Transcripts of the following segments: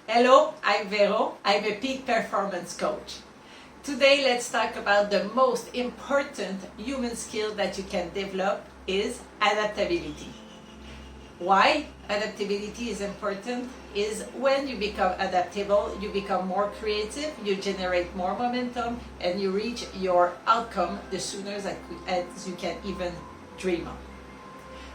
Hello, I'm Vero. I'm a peak performance coach. Today let's talk about the most important human skill that you can develop is adaptability. Why adaptability is important is when you become adaptable, you become more creative, you generate more momentum, and you reach your outcome the sooner as you can even dream of.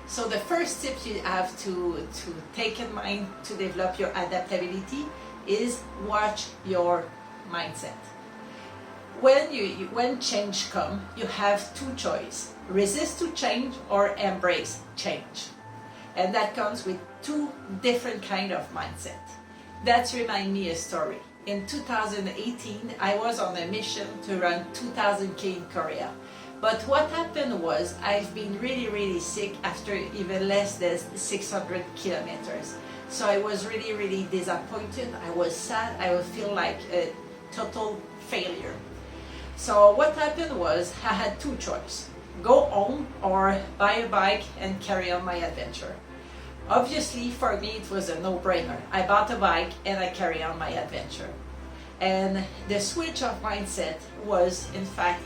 So the first tip you have to take in mind to develop your adaptability is watch your mindset. When change comes, you have two choices: resist to change or embrace change. And that comes with two different kind of mindset. That reminds me a story. In 2018, I was on a mission to run 2000K in Korea. But what happened was I've been really sick after even less than 600 kilometers. So I was really disappointed. I was sad. I would feel like a total failure. So what happened was I had two choices: go home or buy a bike and carry on my adventure. Obviously for me it was a no-brainer. I bought a bike and I carry on my adventure. And the switch of mindset was in fact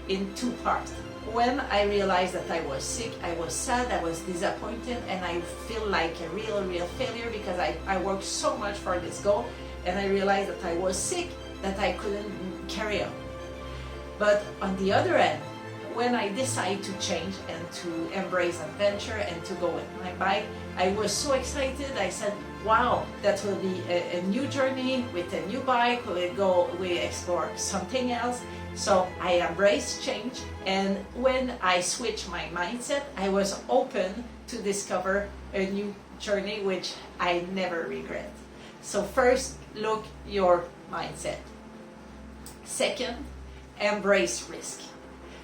in two parts. When I realized that I was sick, I was sad, I was disappointed, and I feel like a real failure because I worked so much for this goal, and I realized that I was sick, that I couldn't carry on. But on the other end, when I decided to change and to embrace adventure and to go with my bike, I was so excited. I said, wow, that will be a new journey with a new bike. We explore something else. So I embraced change, and when I switched my mindset, I was open to discover a new journey which I never regret. So first, look your mindset. Second, embrace risk.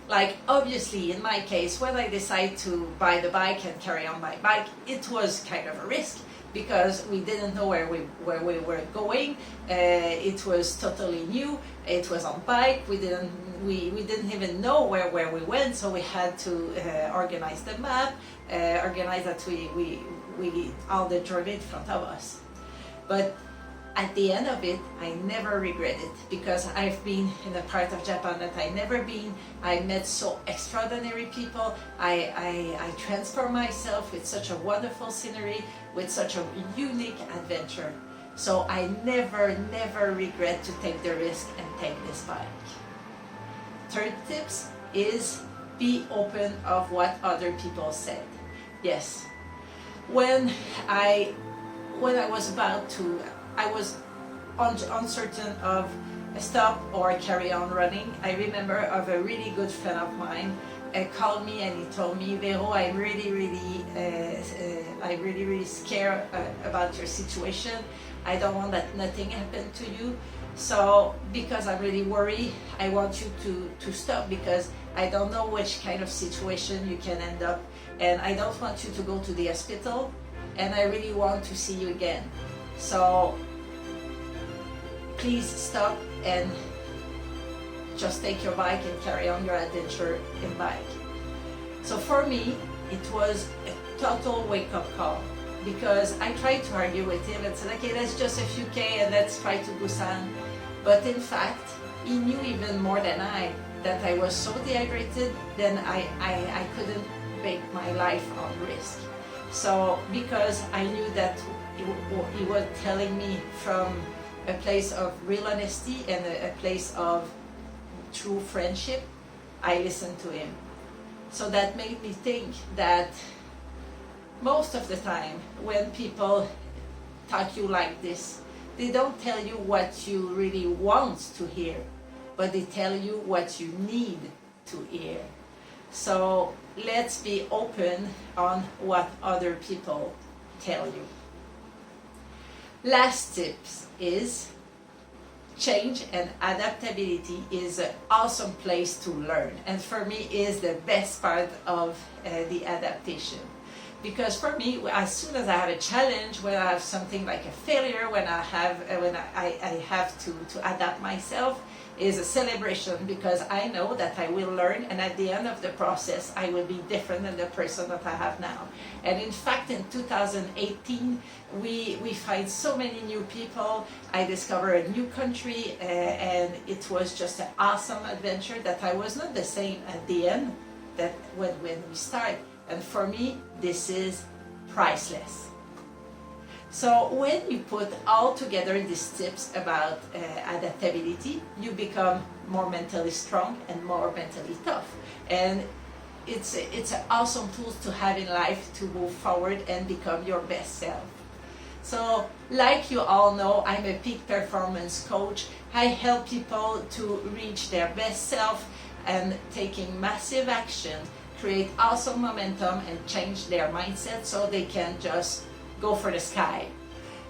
Like obviously in my case, when I decided to buy the bike and carry on my bike, it was kind of a risk because we didn't know where we were going. It was totally new. It was on bike. We didn't even know where we went, so we had to organize the map, organize that we all the journey in front of us. But at the end of it, I never regret it because I've been in a part of Japan that I never been. I met so extraordinary people. I transformed myself with such a wonderful scenery, with such a unique adventure. So I never regret to take the risk and take this bike. Third tips is be open of what other people said. Yes, when I was about to, I was uncertain of stop or carry on running. I remember of a really good friend of mine called me and he told me, Vero, I'm really scared about your situation. I don't want that nothing happened to you. So because I'm really worried, I want you to stop because I don't know which kind of situation you can end up, and I don't want you to go to the hospital, and I really want to see you again. So please stop and just take your bike and carry on your adventure in bike. So for me, it was a total wake-up call because I tried to argue with him and said, okay, that's just a few K and let's try to Busan. But in fact, he knew even more than I that I was so dehydrated, then I couldn't make my life on risk. So because I knew that he was telling me from a place of real honesty and a place of true friendship, I listened to him. So that made me think that most of the time when people talk you like this, they don't tell you what you really want to hear, but they tell you what you need to hear. So let's be open on what other people tell you. Last tips is change and adaptability is an awesome place to learn, and for me is the best part of the adaptation. Because for me, as soon as I have a challenge, when I have something like a failure, when I have to adapt myself, is a celebration, because I know that I will learn, and at the end of the process I will be different than the person that I have now. And in fact, in 2018 we find so many new people. I discovered a new country, and it was just an awesome adventure that I was not the same at the end that when we start. And for me, this is priceless. So when you put all together these tips about adaptability, you become more mentally strong and more mentally tough. And it's an awesome tool to have in life to move forward and become your best self. So like you all know, I'm a peak performance coach. I help people to reach their best self and taking massive action, create awesome momentum and change their mindset so they can just go for the sky.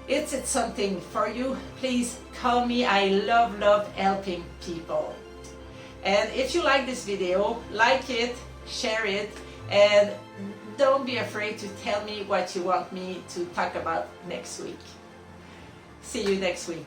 It's something for you. Please call me. I love helping people. And if you like this video, like it, share it, and don't be afraid to tell me what you want me to talk about next week. See you next week.